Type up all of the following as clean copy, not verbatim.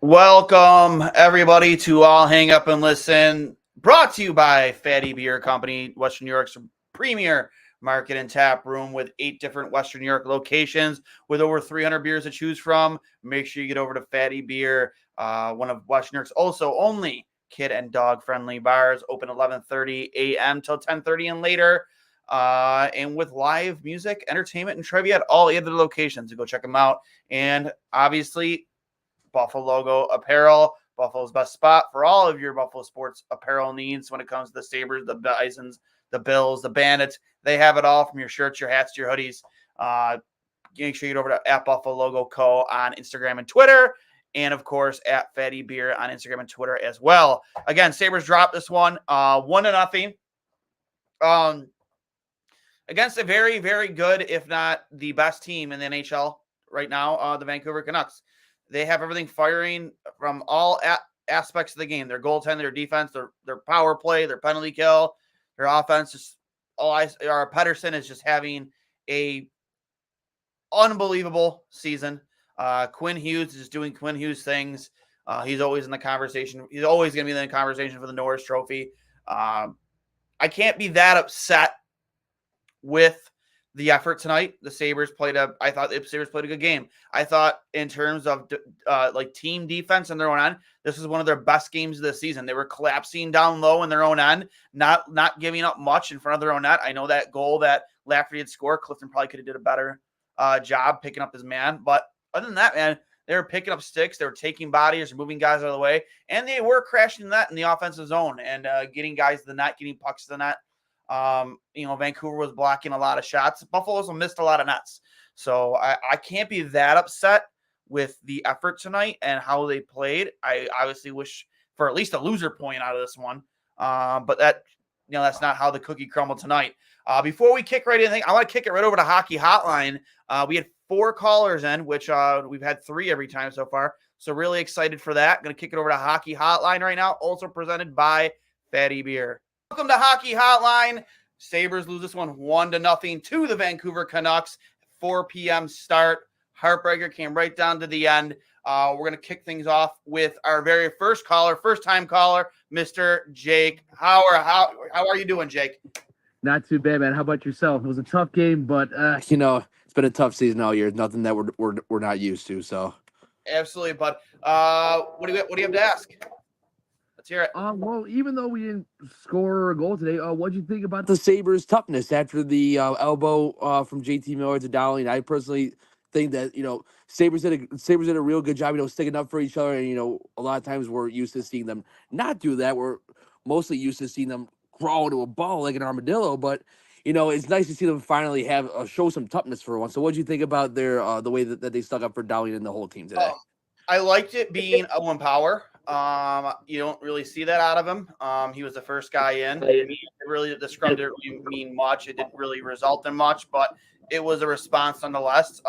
Welcome, everybody, to All Hang Up and Listen, brought to you by Fatty Beer Company, Western New York's premier market and tap room with 8 different Western New York locations with over 300 beers to choose from. Make sure you get over to Fatty Beer, one of Western New York's also only kid and dog-friendly bars, open 11:30 a.m. till 10:30 and later, and with live music, entertainment, and trivia at all 8 of the locations. So go check them out. And obviously, Buffalo logo apparel, Buffalo's best spot for all of your Buffalo sports apparel needs when it comes to the Sabres, the Bisons, the Bills, the Bandits. They have it all from your shirts, your hats, your hoodies. Make sure you get over to at Buffalo Logo Co. on Instagram and Twitter. And, of course, at Fatty Beer on Instagram and Twitter as well. Again, Sabres dropped this one 1-0. Against a very, very good, if not the best team in the NHL right now, the Vancouver Canucks. They have everything firing from all aspects of the game. Their goaltending, their defense, their power play, their penalty kill, their offense. Just Pettersson is just having a unbelievable season. Quinn Hughes is doing Quinn Hughes things. He's always in the conversation. He's always going to be in the conversation for the Norris Trophy. I can't be that upset with the effort tonight. I thought the Sabres played a good game. I thought in terms of team defense in their own end, this was one of their best games of the season. They were collapsing down low in their own end, not giving up much in front of their own net. I know that goal that Lafferty had scored, Clifton probably could have did a better job picking up his man. But other than that, man, they were picking up sticks. They were taking bodies, moving guys out of the way, and they were crashing that in the offensive zone and getting guys to the net, getting pucks to the net. Vancouver was blocking a lot of shots. Buffalo also missed a lot of nets. So I can't be that upset with the effort tonight and how they played. I obviously wish for at least a loser point out of this one. But that's not how the cookie crumbled tonight. Before we kick right in, I want to kick it right over to Hockey Hotline. We had 4 callers in, which we've had 3 every time so far. So really excited for that. Going to kick it over to Hockey Hotline right now, also presented by Fatty Beer. Welcome to Hockey Hotline. Sabres lose this one 1-0 to the Vancouver Canucks. 4 p.m. start. Heartbreaker came right down to the end. We're going to kick things off with our very first-time caller, Mr. Jake Hauer. How are you doing, Jake? Not too bad, man. How about yourself? It was a tough game, but it's been a tough season all year. Nothing that we're not used to. So absolutely, bud. What do you have to ask? Let's hear it. Well, even though we didn't score a goal today, what'd you think about the Sabres' toughness after the elbow from JT Miller to Dahlin? I personally think that Sabres did a real good job, sticking up for each other, and a lot of times we're used to seeing them not do that. We're mostly used to seeing them crawl into a ball like an armadillo, but it's nice to see them finally have show some toughness for once. So what do you think about their the way that they stuck up for Dahlin and the whole team today? I liked it being Owen Power. You don't really see that out of him. He was the first guy in. The scrum didn't really mean much. It didn't really result in much, but it was a response nonetheless.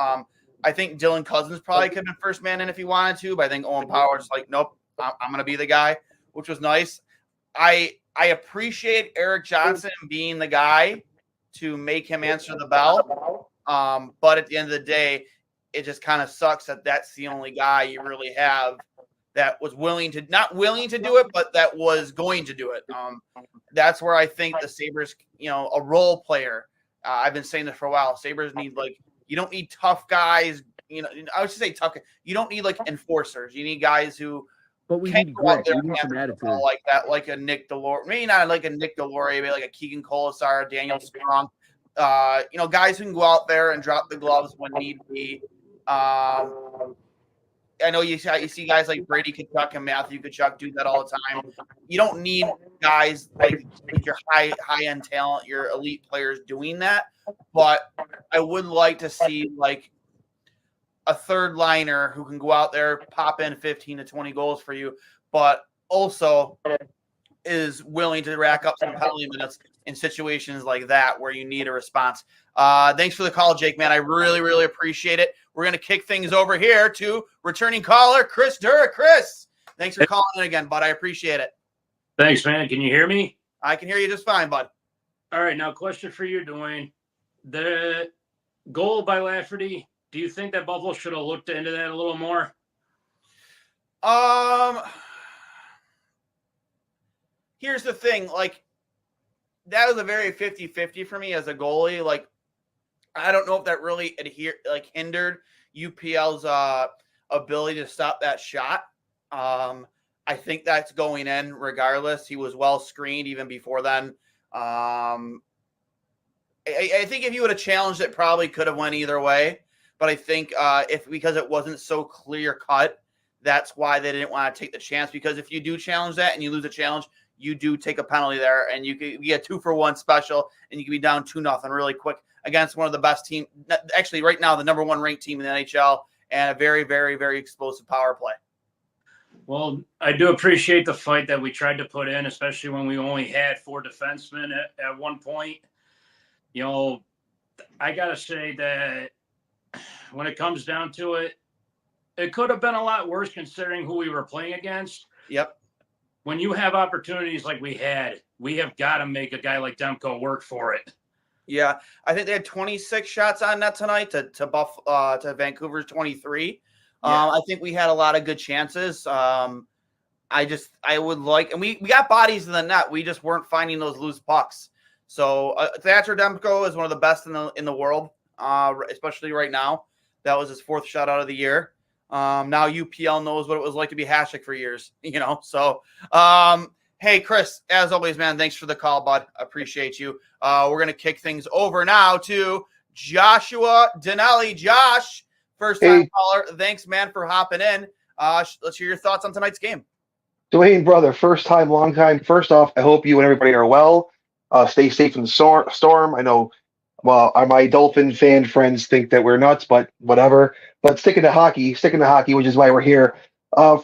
I think Dylan Cousins probably could have been first man in if he wanted to, but I think Owen Power's like, nope, I'm going to be the guy, which was nice. I appreciate Eric Johnson being the guy to make him answer the bell. But at the end of the day, it just kind of sucks that that's the only guy you really have that was not willing to do it, but that was going to do it. That's where I think the Sabres, a role player. I've been saying this for a while. Sabres need you don't need tough guys. I would say tough. You don't need enforcers. You need guys who. But we need grit. We need some attitude. Like that, like a Nick Delorier. Maybe not like a Nick Delorier, maybe like a Keegan Colasar, Daniel Sprong. Guys who can go out there and drop the gloves when need be. I know you see guys like Brady Tkachuk and Matthew Tkachuk do that all the time. You don't need guys like your high-end talent, your elite players doing that. But I would like to see a third liner who can go out there, pop in 15 to 20 goals for you, but also is willing to rack up some penalty minutes in situations like that where you need a response. Thanks for the call, Jake, man. I really, really appreciate it. We're going to kick things over here to returning caller, Chris Durr. Chris, thanks for calling in again, bud. I appreciate it. Thanks, man. Can you hear me? I can hear you just fine, bud. All right, now question for you, Duane. The goal by Lafferty, do you think that Buffalo should have looked into that a little more? Here's the thing, like, that was a very 50-50 for me as a goalie. Like, I don't know if that really hindered UPL's ability to stop that shot. I think that's going in regardless. He was well screened even before then. I think if you would have challenged it, probably could have went either way. But I think because it wasn't so clear cut, that's why they didn't want to take the chance. Because if you do challenge that and you lose a challenge, you do take a penalty there, and you get 2-for-1 special, and you can be down 2-0 really quick against one of the best teams. Actually, right now, the number 1 ranked team in the NHL, and a very, very, very explosive power play. Well, I do appreciate the fight that we tried to put in, especially when we only had 4 defensemen at one point. You know, I got to say that when it comes down to it, it could have been a lot worse considering who we were playing against. Yep. When you have opportunities like we have got to make a guy like Demko work for it. Yeah, I think they had 26 shots on net tonight to Vancouver's 23. Yeah. I think we had a lot of good chances. I would like, and we got bodies in the net. We just weren't finding those loose pucks. So Thatcher Demko is one of the best in the world, especially right now. That was his 4th shutout of the year. Now UPL knows what it was like to be Hasek for years, you know. So, hey, Chris, as always, man, thanks for the call, bud. Appreciate you. We're going to kick things over now to Joshua Dinelli. Josh, first-time caller. Thanks, man, for hopping in. Let's hear your thoughts on tonight's game. Duane, brother, first time, long time. First off, I hope you and everybody are well. Stay safe in the storm. I know my Dolphin fan friends think that we're nuts, but whatever. But sticking to hockey, which is why we're here.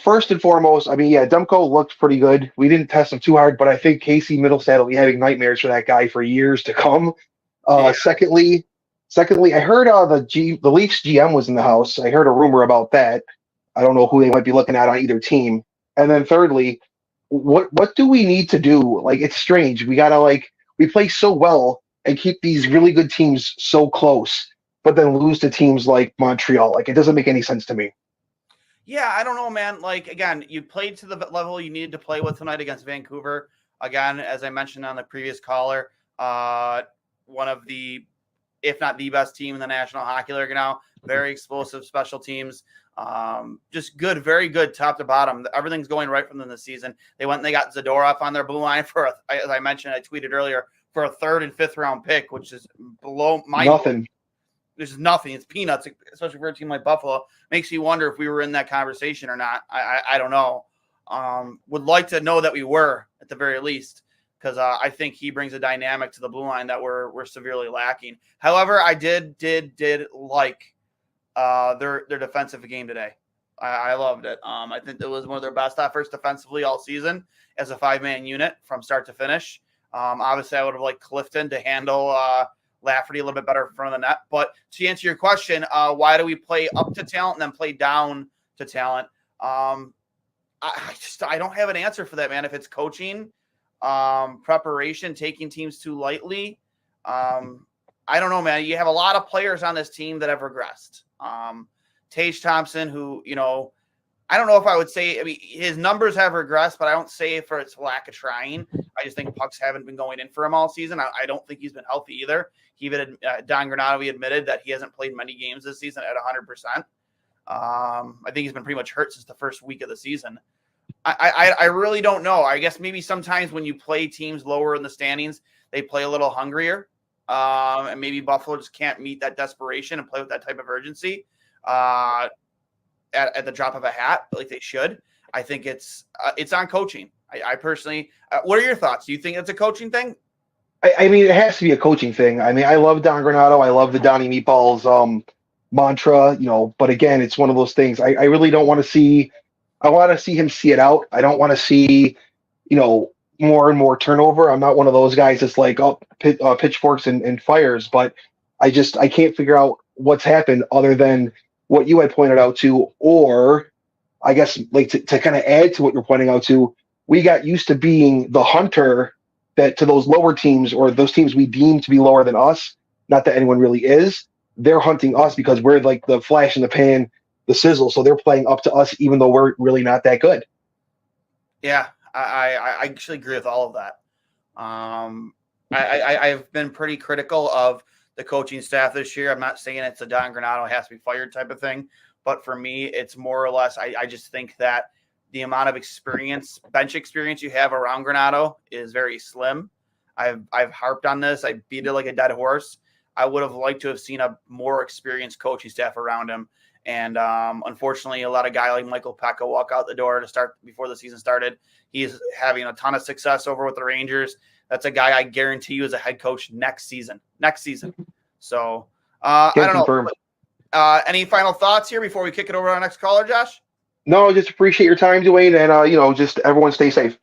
First and foremost, I mean, yeah, Demko looked pretty good. We didn't test him too hard, but I think Casey Middlestad will be having nightmares for that guy for years to come. Yeah. Secondly, I heard the Leafs GM was in the house. I heard a rumor about that. I don't know who they might be looking at on either team. And then thirdly, what do we need to do? Like, it's strange. We gotta we play so well and keep these really good teams so close, but then lose to teams like Montreal. Like, it doesn't make any sense to me. Yeah, I don't know, man. Like, again, you played to the level you needed to play with tonight against Vancouver. Again, as I mentioned on the previous caller, one of the, if not the best team in the National Hockey League now. Very explosive special teams. Just good, very good top to bottom. Everything's going right from them this season. They went and they got Zadorov on their blue line for, as I mentioned, I tweeted earlier, for a 3rd and 5th round pick, which is below my nothing. There's nothing. It's peanuts, especially for a team like Buffalo. Makes you wonder if we were in that conversation or not. I don't know. Would like to know that we were at the very least, because I think he brings a dynamic to the blue line that we're severely lacking. However, I did like their defensive game today. I loved it. I think it was one of their best efforts defensively all season as a 5-man unit from start to finish. Obviously, I would have liked Clifton to handle Lafferty a little bit better in front of the net. But to answer your question, why do we play up to talent and then play down to talent? I don't have an answer for that, man. If it's coaching, preparation, taking teams too lightly, I don't know, man. You have a lot of players on this team that have regressed. Tage Thompson, who, you know, I don't know if I would say, I mean, his numbers have regressed, but I don't say it for its lack of trying. I just think pucks haven't been going in for him all season. I don't think he's been healthy either. He even, Don Granato, he admitted that he hasn't played many games this season at 100%. I think he's been pretty much hurt since the first week of the season. I really don't know. I guess maybe sometimes when you play teams lower in the standings, they play a little hungrier. And maybe Buffalo just can't meet that desperation and play with that type of urgency. At the drop of a hat, like they should. I think it's on coaching. I personally, what are your thoughts? Do you think it's a coaching thing? I mean, it has to be a coaching thing. I mean, I love Don Granato. I love the Donnie Meatballs mantra, you know, but again, it's one of those things. I really don't want to see, I want to see him see it out. I don't want to see, you know, more and more turnover. I'm not one of those guys that's like, pitchforks and fires, but I can't figure out what's happened other than what you had pointed out to, or I guess like to kind of add to what you're pointing out to, we got used to being the hunter that to those lower teams or those teams we deem to be lower than us. Not that anyone really is. They're hunting us because we're like the flash in the pan, the sizzle, so they're playing up to us, even though we're really not that good. Yeah, I actually agree with all of that. I've been pretty critical of the coaching staff this year. I'm not saying it's a Don Granato has to be fired type of thing, but for me, it's more or less. I just think that the amount of experience, bench experience you have around Granato is very slim. I've harped on this. I beat it like a dead horse. I would have liked to have seen a more experienced coaching staff around him. And unfortunately, a lot of guy like Michael Pekka walk out the door to start before the season started. He's having a ton of success over with the Rangers. That's a guy I guarantee you is a head coach next season. So I don't Confirm. know. Any final thoughts here before we kick it over to our next caller, Josh? No, just appreciate your time, Duane, and just everyone stay safe.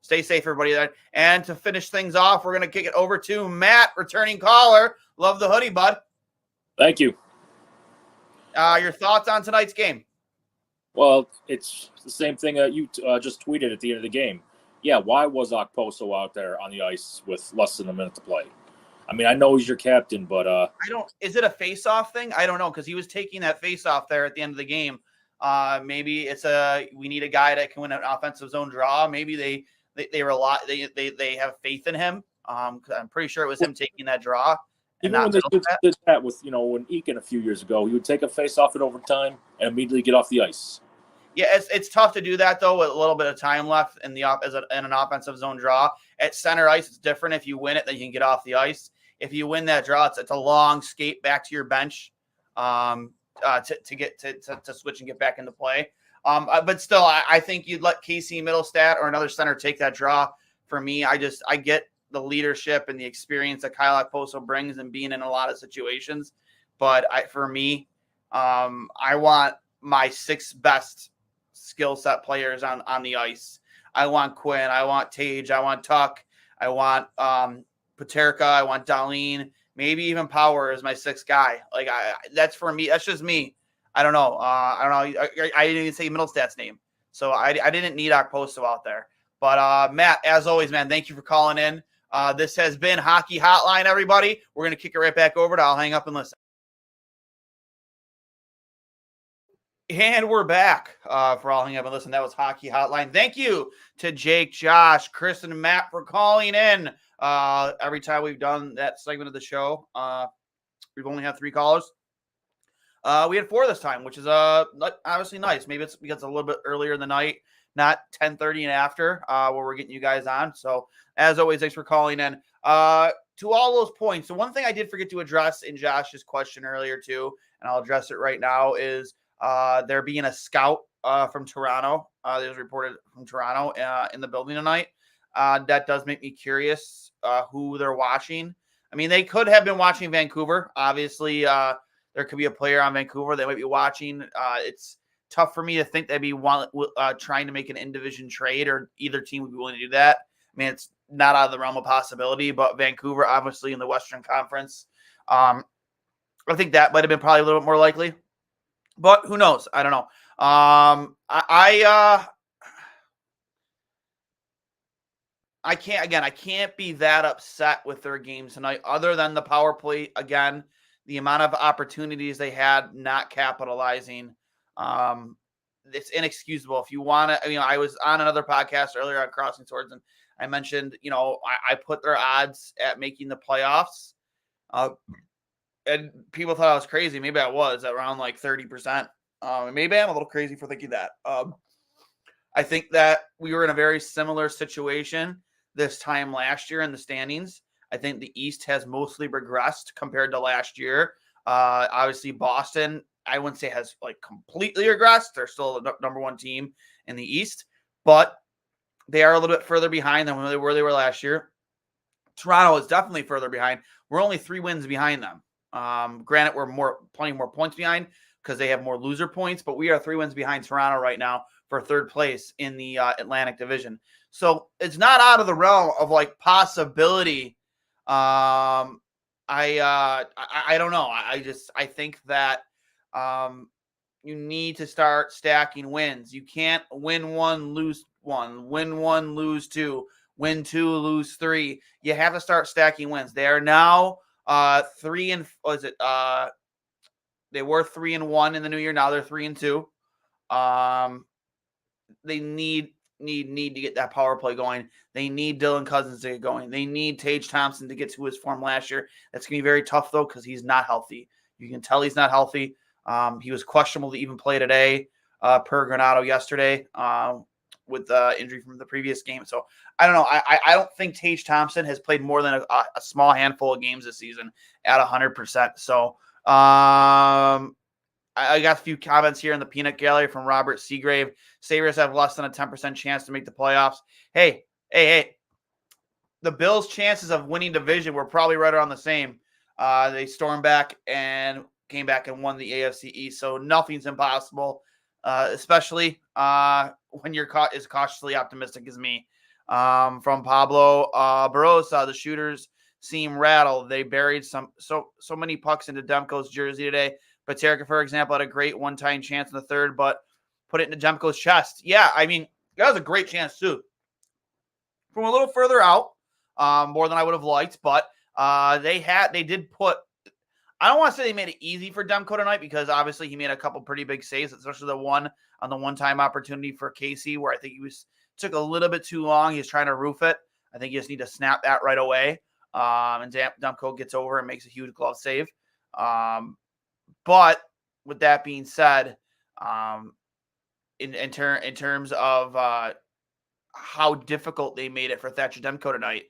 Stay safe, everybody. There. And to finish things off, we're going to kick it over to Matt, returning caller. Love the hoodie, bud. Thank you. Your thoughts on tonight's game? Well, it's the same thing you just tweeted at the end of the game. Yeah, why was Okposo out there on the ice with less than a minute to play? I mean, I know he's your captain, but I don't. Is it a face-off thing? I don't know, because he was taking that face-off there at the end of the game. Maybe it's we need a guy that can win an offensive zone draw. Maybe they rely they have faith in him. I'm pretty sure it was him taking that draw. even when they did that with when Eakin a few years ago, he would take a face-off in overtime and immediately get off the ice. Yeah, it's tough to do that though with a little bit of time left in the in an offensive zone draw. At center ice, it's different. If you win it, then you can get off the ice. If you win that draw, it's a long skate back to your bench to get to switch and get back into play. But still, I think you'd let Casey Middlestat or another center take that draw. For me, I get the leadership and the experience that Kyle Okposo brings and being in a lot of situations. But for me, I want my 6 best skill set players on the ice. I want Quinn. I want Tage. I want Tuck. I want Paterka. I want Dahlin. Maybe even Power is my 6th guy. Like that's for me. That's just me. I don't know. I didn't even say Middlestat's name, so I didn't need Okposo out there. But Matt, as always, man, thank you for calling in. This has been Hockey Hotline, everybody. We're gonna kick it right back over to I'll hang up and listen. And we're back for All Hang Up and Listen. That was Hockey Hotline. Thank you to Jake, Josh, Chris, and Matt for calling in. Every time we've done that segment of the show, we've only had 3 callers. We had 4 this time, which is obviously nice. Maybe it's because it's a little bit earlier in the night, not 10:30 and after, where we're getting you guys on. So as always, thanks for calling in. To all those points, the one thing I did forget to address in Josh's question earlier too, and I'll address it right now, is there being a scout from Toronto. That was reported from Toronto in the building tonight. That does make me curious who they're watching. I mean, they could have been watching Vancouver. Obviously, there could be a player on Vancouver they might be watching. It's tough for me to think they'd be trying to make an in-division trade, or either team would be willing to do that. I mean, it's not out of the realm of possibility, but Vancouver, obviously in the Western Conference, I think that might have been probably a little bit more likely. But who knows? I don't know. I can't be that upset with their game tonight, other than the power play. Again, the amount of opportunities they had not capitalizing. It's inexcusable. If you want to, I was on another podcast earlier on Crossing Swords, and I mentioned, I put their odds at making the playoffs. And people thought I was crazy. Maybe I was at around like 30%. Maybe I'm a little crazy for thinking that. I think that we were in a very similar situation this time last year in the standings. I think the East has mostly regressed compared to last year. Obviously, Boston, I wouldn't say has like completely regressed. They're still the number 1 team in the East, but they are a little bit further behind than where they were last year. Toronto is definitely further behind. We're only 3 wins behind them. Granted, we're plenty more points behind because they have more loser points, but we are 3 wins behind Toronto right now for 3rd place in the Atlantic Division. So it's not out of the realm of like possibility. I don't know. I think that you need to start stacking wins. You can't win 1, lose 1, win 1, lose 2, win 2, lose 3. You have to start stacking wins. They are now 3 and They were 3-1 in the new year. Now they're 3-2. They need to get that power play going. They need Dylan Cousins to get going. They need Tage Thompson to get to his form last year. That's going to be very tough, though, because he's not healthy. You can tell he's not healthy. He was questionable to even play today, per Granato yesterday, with the injury from the previous game. So I don't know. I don't think Tage Thompson has played more than a small handful of games this season at 100%. So I got a few comments here in the peanut gallery from Robert Seagrave. Sabres have less than a 10% chance to make the playoffs. Hey. The Bills' chances of winning division were probably right around the same. They stormed back and came back and won the AFC East. So nothing's impossible, especially when you're as cautiously optimistic as me. From Pablo Barosa, the shooters seem rattled. They buried so many pucks into Demko's jersey today. Paterka, for example, had a great one-time chance in the third, but put it into Demko's chest. Yeah, I mean, that was a great chance, too. From a little further out, more than I would have liked, but they did put – I don't want to say they made it easy for Demko tonight because obviously he made a couple pretty big saves, especially the one on the one-time opportunity for Casey where I think took a little bit too long. He was trying to roof it. I think you just need to snap that right away. And Demko gets over and makes a huge glove save. But with that being said, in terms of how difficult they made it for Thatcher Demko tonight,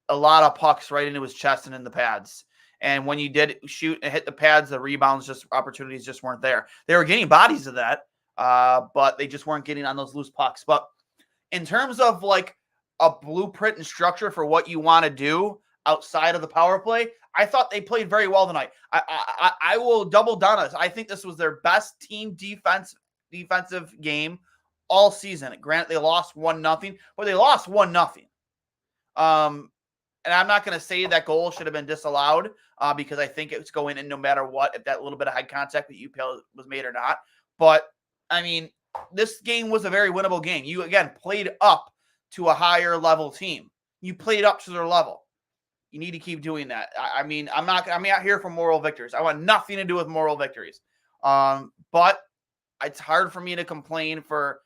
a lot of pucks right into his chest and in the pads. And when you did shoot and hit the pads, the rebounds, opportunities just weren't there. They were getting bodies of that, but they just weren't getting on those loose pucks. But in terms of like a blueprint and structure for what you want to do outside of the power play, I thought they played very well tonight. I will double down on this. I think this was their best team defensive game all season. Granted, they lost 1-0, but they lost 1-0. And I'm not going to say that goal should have been disallowed because I think it's going in no matter what, if that little bit of head contact with UPL was made or not. But, I mean, this game was a very winnable game. You, again, played up to a higher level team. You played up to their level. You need to keep doing that. I'm out here for moral victories. I want nothing to do with moral victories. But it's hard for me to complain for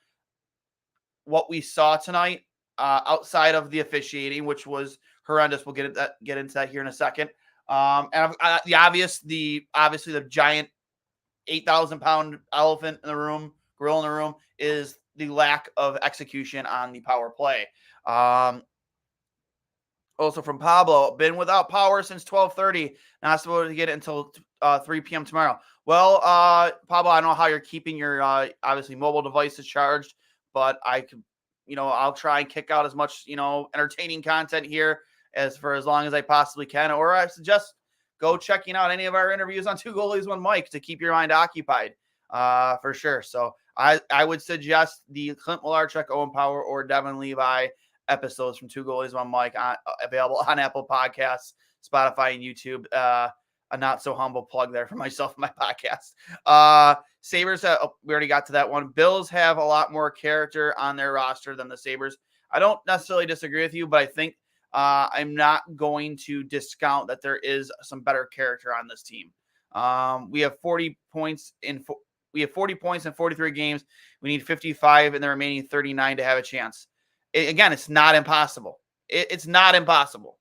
what we saw tonight outside of the officiating, which was horrendous. We'll get into that here in a second. And obviously the giant 8,000-pound elephant in the room, gorilla in the room, is the lack of execution on the power play. Also from Pablo, been without power since 12:30. Not supposed to get it until 3 p.m. tomorrow. Well, Pablo, I don't know how you're keeping your obviously mobile devices charged, but I'll try and kick out as much entertaining content here as long as I possibly can. Or I suggest go checking out any of our interviews on Two Goalies, One Mic to keep your mind occupied, for sure. So I would suggest the Clint Malarchuk, Owen Power, or Devin Levi episodes from Two Goalies, One Mic available on Apple Podcasts, Spotify, and YouTube. A not so humble plug there for myself and my podcast. Sabres, we already got to that one. Bills have a lot more character on their roster than the Sabres. I don't necessarily disagree with you, but I think I'm not going to discount that there is some better character on this team. We have 40 points in 43 games. We need 55 in the remaining 39 to have a chance. Again, it's not impossible. It's not impossible.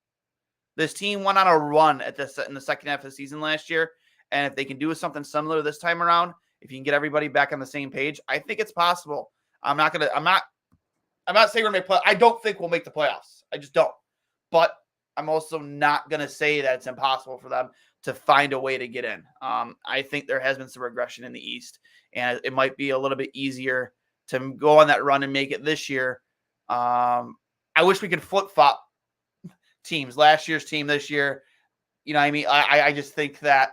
This team went on a run in the second half of the season last year, and if they can do something similar this time around, if you can get everybody back on the same page, I think it's possible. I'm not saying we're gonna make play. I don't think we'll make the playoffs. I just don't. But I'm also not gonna say that it's impossible for them to find a way to get in. I think there has been some regression in the East, and it might be a little bit easier to go on that run and make it this year. I wish we could flip-flop teams, last year's team this year. You know what I mean? I just think that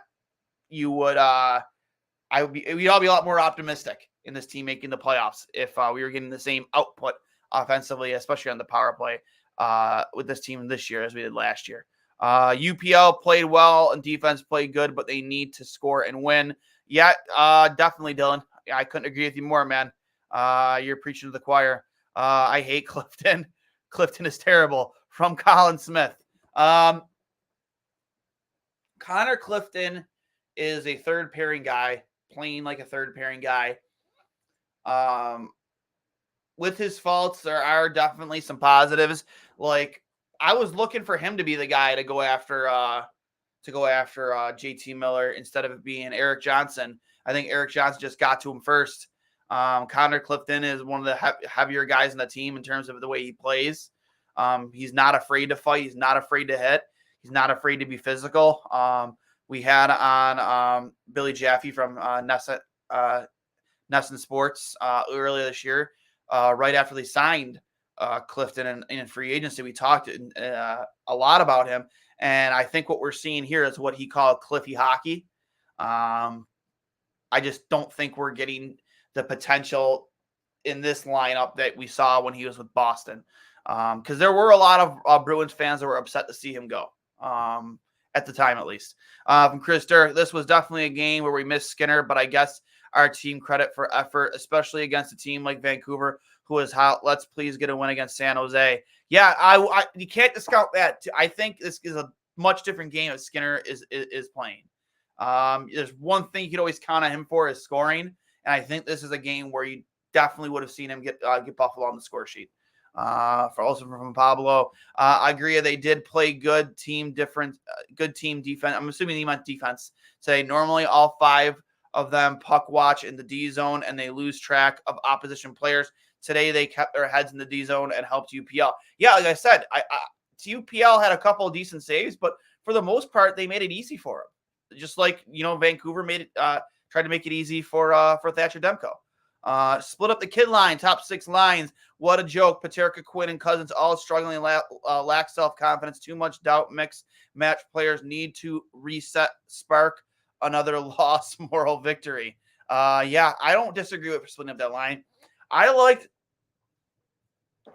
you would we'd all be a lot more optimistic in this team making the playoffs if we were getting the same output offensively, especially on the power play with this team this year as we did last year. UPL played well and defense played good, but they need to score and win. Yeah, definitely, Dylan. I couldn't agree with you more, man. You're preaching to the choir. I hate Clifton. Clifton is terrible. From Colin Smith. Connor Clifton is a third pairing guy, playing like a third pairing guy. With his faults, there are definitely some positives. Like, I was looking for him to be the guy to go after JT Miller instead of it being Eric Johnson. I think Eric Johnson just got to him first. Connor Clifton is one of the heavier guys in the team in terms of the way he plays. He's not afraid to fight. He's not afraid to hit. He's not afraid to be physical. We had on Billy Jaffe from Nesson Sports earlier this year, right after they signed Clifton in free agency. We talked a lot about him. And I think what we're seeing here is what he called Cliffy hockey. I just don't think we're getting the potential in this lineup that we saw when he was with Boston. Because there were a lot of Bruins fans that were upset to see him go, at the time at least. From Chris Durr, this was definitely a game where we missed Skinner, but I guess our team credit for effort, especially against a team like Vancouver, who is hot. Let's please get a win against San Jose. Yeah, you can't discount that. I think this is a much different game if Skinner is playing. There's one thing you could always count on him for is scoring, and I think this is a game where you definitely would have seen him get Buffalo on the score sheet. Also from Pablo, I agree. They did play good team defense. I'm assuming he meant defense. Say normally all 5 of them puck watch in the D zone and they lose track of opposition players. Today they kept their heads in the D zone and helped UPL. Yeah, like I said, UPL had a couple of decent saves, but for the most part they made it easy for them. Just like Vancouver made it tried to make it easy for Thatcher Demko. Split up the kid line, top 6 lines. What a joke. Paterka, Quinn, and Cousins all struggling, lack self-confidence, too much doubt, mix match players need to reset, spark another loss, moral victory. Yeah, I don't disagree with splitting up that line. I liked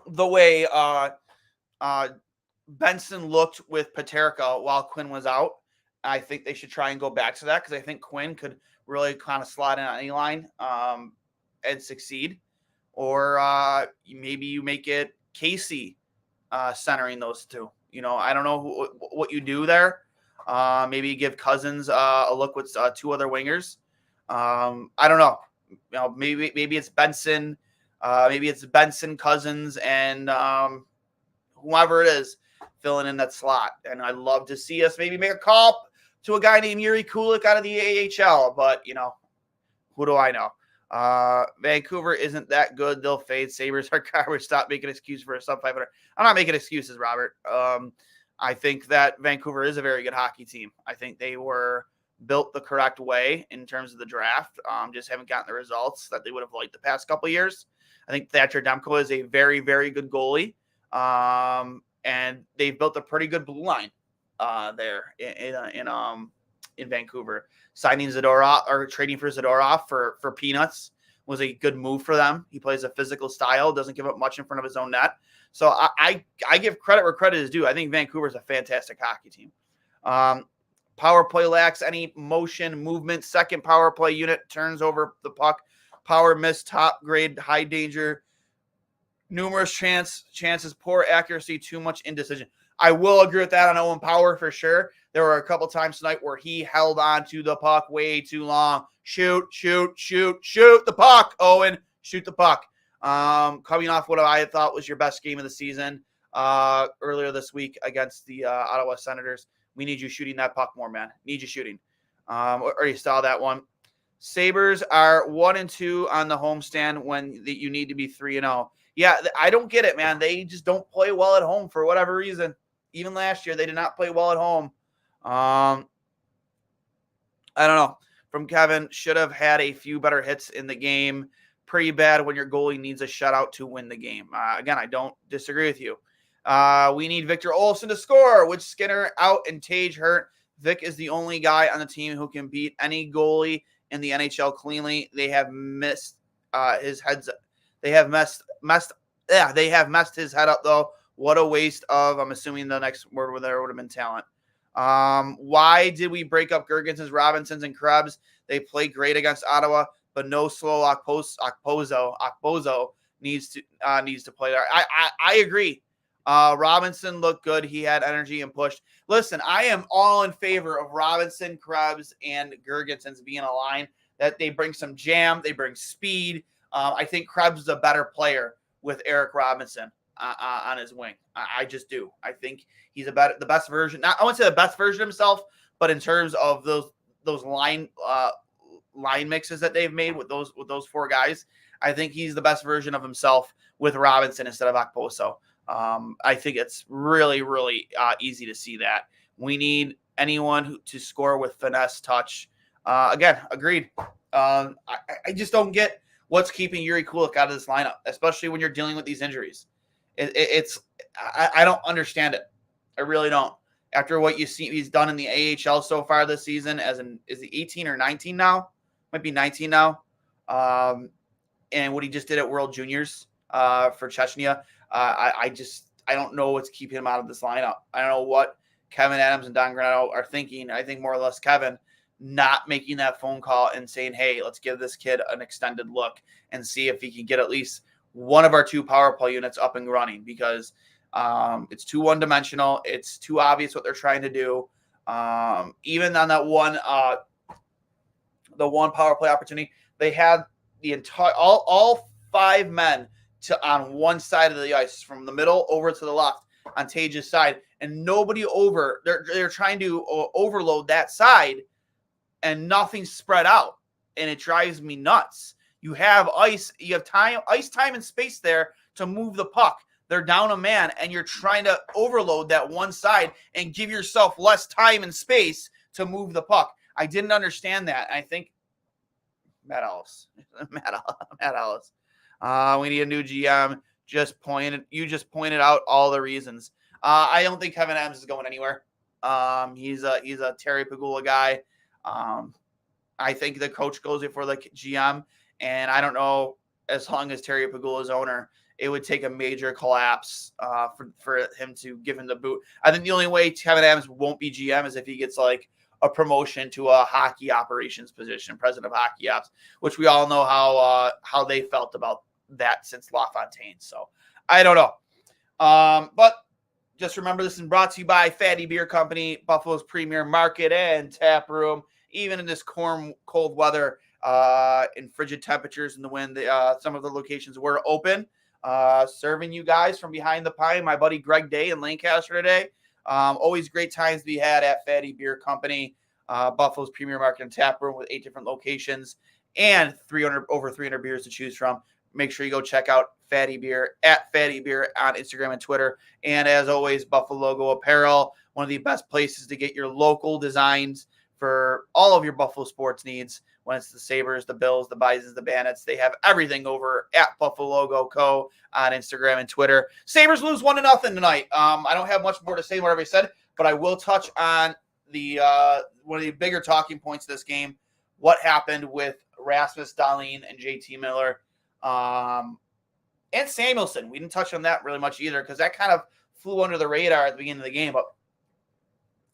the way Benson looked with Paterka while Quinn was out. I think they should try and go back to that because I think Quinn could really kind of slot in on any line and succeed. Or maybe you make it Casey centering those two. I don't know what you do there. Maybe you give Cousins a look with 2 other wingers. I don't know. Maybe it's Benson. Maybe it's Benson, Cousins, and whoever it is filling in that slot. And I'd love to see us maybe make a call to a guy named Yuri Kulik out of the AHL. But, who do I know? Vancouver isn't that good. They'll fade. Sabres are garbage. Stop making excuses for a sub 500. I'm not making excuses, Robert. I think that Vancouver is a very good hockey team. I think they were built the correct way in terms of the draft. Just haven't gotten the results that they would have liked the past couple of years. I think Thatcher Demko is a very, very good goalie. And they've built a pretty good blue line there in Vancouver. Signing Zadorov or trading for Zadorov for peanuts was a good move for them. He plays a physical style, doesn't give up much in front of his own net. So I give credit where credit is due. I think Vancouver is a fantastic hockey team. Power play lacks any motion, movement. Second power play unit turns over the puck. Power miss, top grade, high danger. Numerous chances, poor accuracy, too much indecision. I will agree with that on Owen Power for sure. There were a couple times tonight where he held on to the puck way too long. Shoot the puck, Owen. Shoot the puck. Coming off what I thought was your best game of the season earlier this week against the Ottawa Senators. We need you shooting that puck more, man. Need you shooting. Already saw that one. Sabres are 1-2 on the homestand when you need to be 3-0. Yeah, I don't get it, man. They just don't play well at home for whatever reason. Even last year, they did not play well at home. I don't know. From Kevin, should have had a few better hits in the game. Pretty bad when your goalie needs a shutout to win the game. Again, I don't disagree with you. We need Victor Olofsson to score, with Skinner out and Tage hurt. Vic is the only guy on the team who can beat any goalie in the NHL cleanly. They have missed his heads. They have messed his head up though. What a waste of. I'm assuming the next word there would have been talent. Why did we break up Girgensons, Robinsons, and Krebs? They played great against Ottawa, but no slow Okposo needs to play there. I agree. Robinson looked good. He had energy and pushed. Listen, I am all in favor of Robinson, Krebs, and Girgensons being a line that they bring some jam. They bring speed. I think Krebs is a better player with Eric Robinson on his wing. I just do. I think he's the best version. Not I wouldn't say the best version of himself, but in terms of those line mixes that they've made with those four guys, I think he's the best version of himself with Robinson instead of Okposo. I think it's really, really easy to see that. We need anyone to score with finesse, touch. Again, agreed. I just don't get what's keeping Yuri Kulik out of this lineup, especially when you're dealing with these injuries. I don't understand it. I really don't. After what you see he's done in the AHL so far this season, is he 18 or 19 now? Might be 19 now. And what he just did at World Juniors for Chechnya. I don't know what's keeping him out of this lineup. I don't know what Kevin Adams and Don Granato are thinking. I think more or less Kevin not making that phone call and saying, hey, let's give this kid an extended look and see if he can get at least one of our two power play units up and running, because it's too one-dimensional. It's too obvious what they're trying to do. Even on that one power play opportunity, they had the entire all five men on one side of the ice, from the middle over to the left on Tage's side, and nobody over. They're trying to overload that side, and nothing's spread out, and it drives me nuts. You have ice time, and space there to move the puck. They're down a man, and you're trying to overload that one side and give yourself less time and space to move the puck. I didn't understand that. I think Matt Ellis. We need a new GM. You just pointed out all the reasons. I don't think Kevin Adams is going anywhere. He's a Terry Pagula guy. I think the coach goes before the GM, and I don't know, as long as Terry Pagula's owner, it would take a major collapse for him to give him the boot. I think the only way Kevin Adams won't be GM is if he gets like a promotion to a hockey operations position, president of hockey ops, which we all know how they felt about that since LaFontaine. So I don't know. But just remember, this is brought to you by Fatty Beer Company, Buffalo's premier market and tap room. Even in this cold weather in frigid temperatures and the wind, some of the locations were open. Serving you guys from behind the pine, my buddy Greg Day in Lancaster today. Always great times to be had at Fatty Beer Company, Buffalo's premier market and tap room with 8 different locations and over 300 beers to choose from. Make sure you go check out Fatty Beer at Fatty Beer on Instagram and Twitter. And as always, Buffalo Logo Apparel, one of the best places to get your local designs for all of your Buffalo sports needs. When it's the Sabres, the Bills, the Bisons, the Bandits, they have everything over at Buffalo Logo Co. on Instagram and Twitter. Sabres lose 1-0 tonight. I don't have much more to say than what everybody said, but I will touch on the one of the bigger talking points of this game, what happened with Rasmus Dahlin and JT Miller and Samuelson. We didn't touch on that really much either, because that kind of flew under the radar at the beginning of the game. But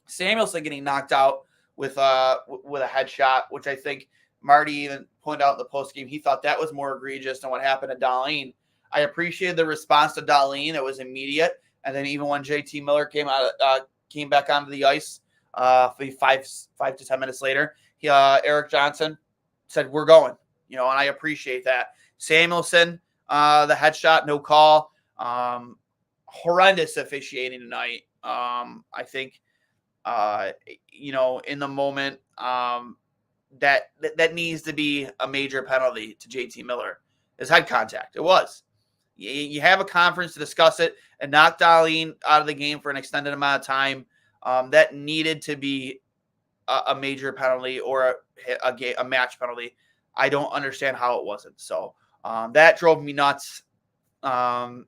Samuelson getting knocked out with a headshot, which I think Marty even pointed out in the postgame. He thought that was more egregious than what happened to Dahlin. I appreciated the response to Dahlin. It was immediate. And then even when JT Miller came back onto the ice 5 to 10 minutes later, Eric Johnson said, we're going, and I appreciate that. Samuelson, the headshot, no call. Horrendous officiating tonight. I think, in the moment, that needs to be a major penalty to JT Miller. His head contact. It was. You have a conference to discuss it and knock Dahlin out of the game for an extended amount of time. That needed to be a major penalty or a match penalty. I don't understand how it wasn't. So that drove me nuts. And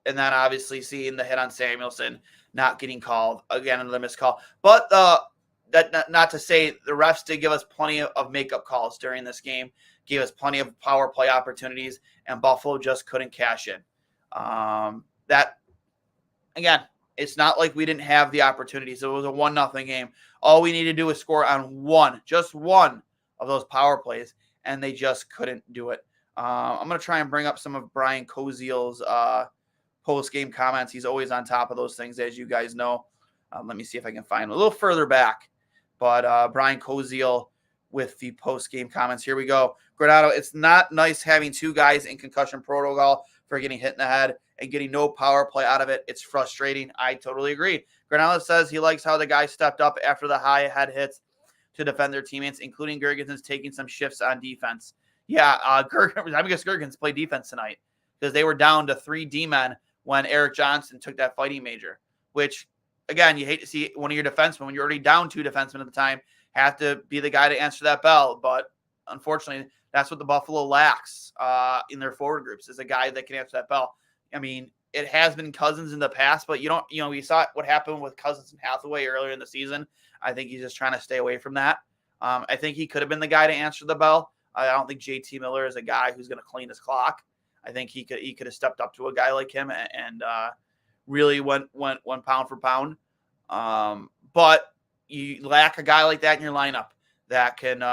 then obviously seeing the hit on Samuelson not getting called, again, another missed call. But that not to say the refs did give us plenty of makeup calls during this game, gave us plenty of power play opportunities, and Buffalo just couldn't cash in. That, again, it's not like we didn't have the opportunities. It was a 1-0 game. All we needed to do was score on just one of those power plays, and they just couldn't do it. I'm going to try and bring up some of Brian Koziel's post-game comments. He's always on top of those things, as you guys know. Let me see if I can find him a little further back. But Brian Koziel with the post-game comments. Here we go. Granato, it's not nice having two guys in concussion protocol for getting hit in the head and getting no power play out of it. It's frustrating. I totally agree. Granato says he likes how the guys stepped up after the high head hits to defend their teammates, including Gergensen's taking some shifts on defense. Yeah, I guess Gergens played defense tonight because they were down to 3 D-men when Eric Johnson took that fighting major, which, again, you hate to see one of your defensemen, when you're already down 2 defensemen at the time, have to be the guy to answer that bell. But unfortunately, that's what the Buffalo lacks in their forward groups, is a guy that can answer that bell. I mean, it has been Cousins in the past, but we saw what happened with Cousins and Hathaway earlier in the season. I think he's just trying to stay away from that. I think he could have been the guy to answer the bell. I don't think JT Miller is a guy who's going to clean his clock. I think he could have stepped up to a guy like him and really went pound for pound. But you lack a guy like that in your lineup that can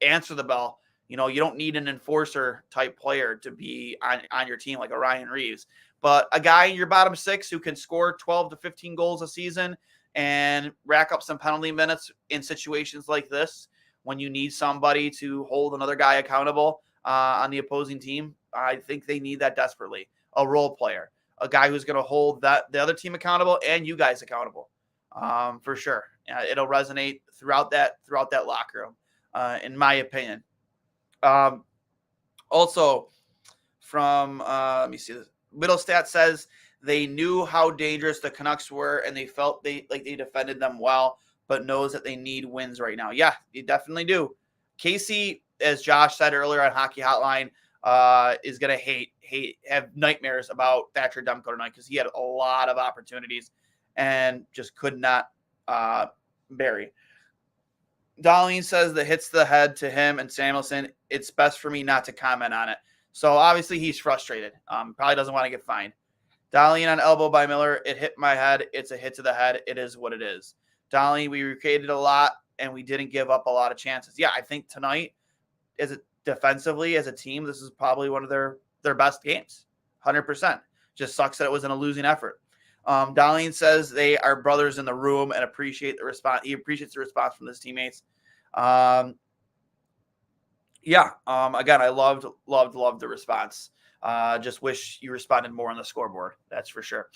answer the bell. You don't need an enforcer type player to be on your team like a Ryan Reeves, but a guy in your bottom 6 who can score 12 to 15 goals a season and rack up some penalty minutes in situations like this when you need somebody to hold another guy accountable on the opposing team. I think they need that desperately. A role player, a guy who's going to hold the other team accountable and you guys accountable, for sure. It'll resonate throughout that locker room, in my opinion. Also, from let me see this. Middlestat says they knew how dangerous the Canucks were and they felt they defended them well, but knows that they need wins right now. Yeah, you definitely do. Casey, as Josh said earlier on Hockey Hotline, is going to have nightmares about Thatcher Demko tonight because he had a lot of opportunities and just could not bury. Dahlin says the hits to the head to him and Samuelson, it's best for me not to comment on it. So obviously he's frustrated. Probably doesn't want to get fined. Dahlin on elbow by Miller, it hit my head. It's a hit to the head. It is what it is. Dahlin, we created a lot and we didn't give up a lot of chances. Yeah, I think tonight, defensively as a team, this is probably one of their best games. 100%. Just sucks that it was in a losing effort. Dahlin says they are brothers in the room and appreciate the response. He appreciates the response from his teammates. Again, I loved the response. Just wish you responded more on the scoreboard. That's for sure.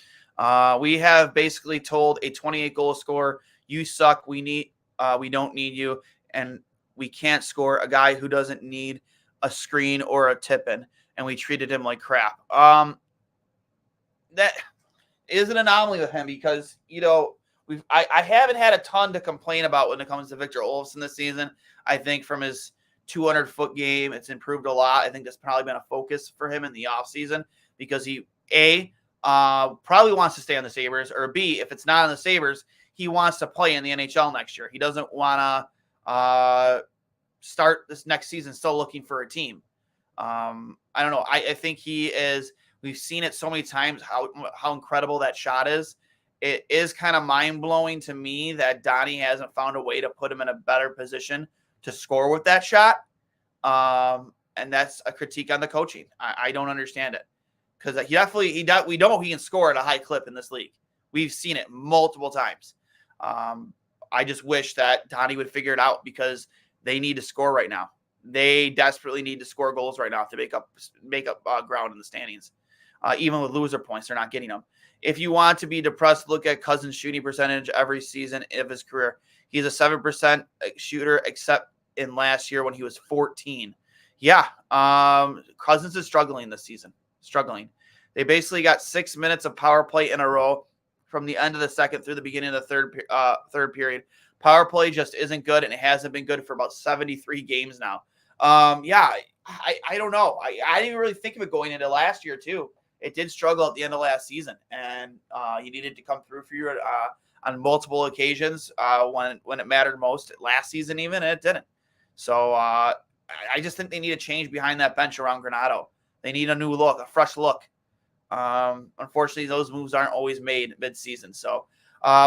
We have basically told a 28 goal scorer, you suck. We don't need you. And we can't score a guy who doesn't need a screen or a tip-in. And we treated him like crap. That is an anomaly with him because, I haven't had a ton to complain about when it comes to Victor Olofsson this season. I think from his 200-foot game, it's improved a lot. I think that's probably been a focus for him in the offseason because he, probably wants to stay on the Sabres, or B, if it's not on the Sabres, he wants to play in the NHL next year. He doesn't want to start this next season still looking for a team. I don't know. I think he is. We've seen it so many times how incredible that shot is. It is kind of mind-blowing to me that Donnie hasn't found a way to put him in a better position to score with that shot. And that's a critique on the coaching. I don't understand it because we know he can score at a high clip in this league. We've seen it multiple times. I just wish that Donnie would figure it out because they need to score right now. They desperately need to score goals right now to make up ground in the standings. Even with loser points, they're not getting them. If you want to be depressed, look at Cousins' shooting percentage every season of his career. He's a 7% shooter, except in last year when he was 14. Yeah, Cousins is struggling this season. They basically got 6 minutes of power play in a row from the end of the second through the beginning of the third period. Power play just isn't good, and it hasn't been good for about 73 games now. I don't know. I didn't really think of it going into last year, too. It did struggle at the end of last season, and he needed to come through for you on multiple occasions when it mattered most last season even, and it didn't. So I just think they need a change behind that bench around Granato. They need a new look, a fresh look. Unfortunately, those moves aren't always made mid-season. So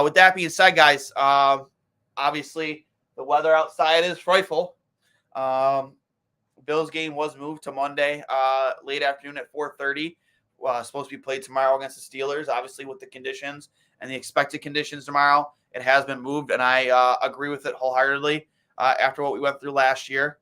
with that being said, guys, obviously the weather outside is frightful. Bills game was moved to Monday late afternoon at 4:30. supposed to be played tomorrow against the Steelers, obviously with the conditions and the expected conditions tomorrow. It has been moved, and I agree with it wholeheartedly after what we went through last year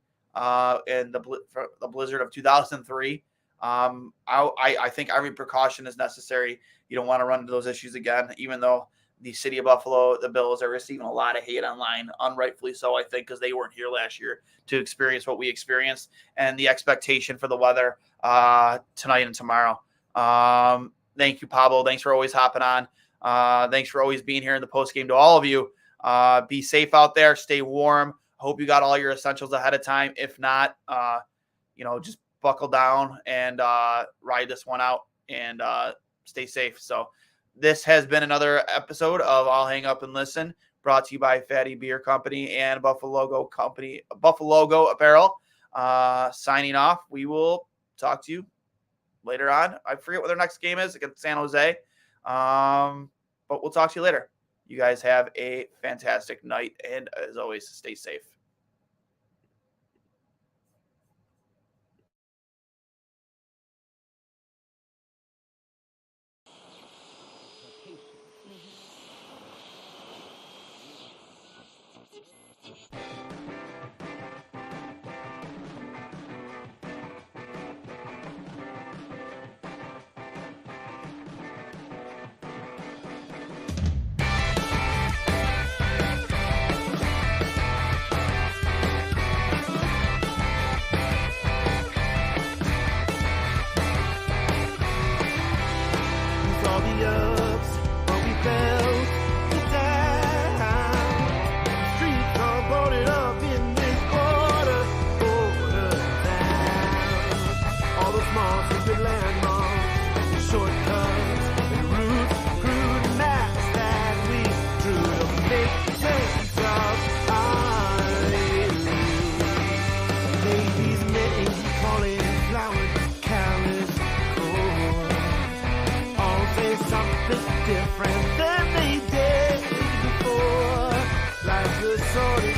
in the blizzard of 2003. I think every precaution is necessary. You don't want to run into those issues again, even though the city of Buffalo, the Bills, are receiving a lot of hate online, unrightfully so, I think, because they weren't here last year to experience what we experienced and the expectation for the weather tonight and tomorrow. Thank you, Pablo. Thanks for always hopping on. Thanks for always being here in the postgame to all of you. Be safe out there. Stay warm. Hope you got all your essentials ahead of time. If not, just buckle down and ride this one out and stay safe. So this has been another episode of I'll Hang Up and Listen, brought to you by Fatty Beer Company and Buffalo Go Apparel. Signing off. We will talk to you later on. I forget what their next game is against San Jose. But we'll talk to you later. You guys have a fantastic night, and as always, stay safe. Different than they did before, like the sort of